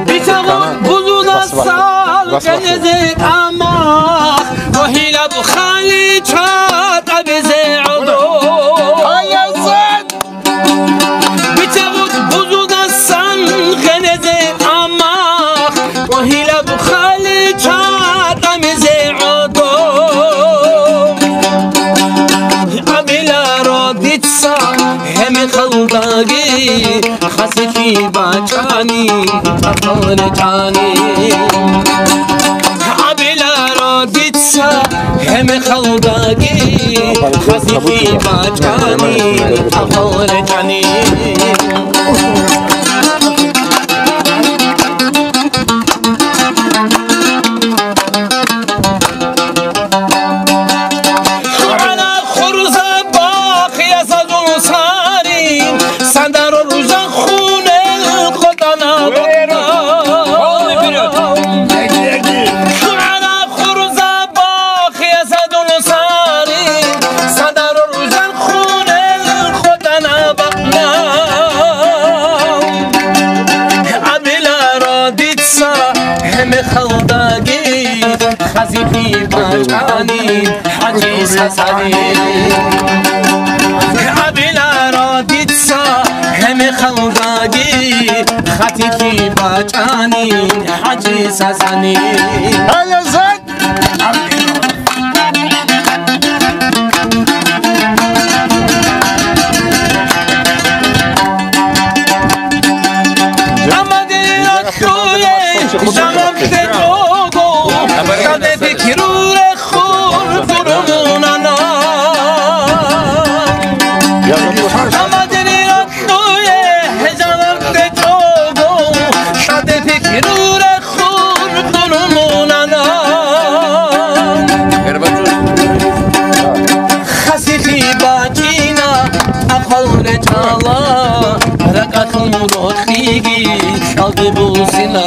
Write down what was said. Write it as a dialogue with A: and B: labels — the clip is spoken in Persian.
A: بیتوان بزرگ سال کنید اما وحیل بخالی چاد عبز عدو بیتوان بزرگ سال کنید اما وحیل بخالی چاد عبز عدو عبیلا را دید سا هم خلداگی خسفی باچانی اطول جانی عبیلا را دید سا هم خلداگی خسفی باچانی اطول جانی خلداگی خزیفی باچانی عجیز حسنی عبیلا را دید سا هم خلداگی خزیفی باچانی عجیز حسنی رقت روخیگی شاق بوسینا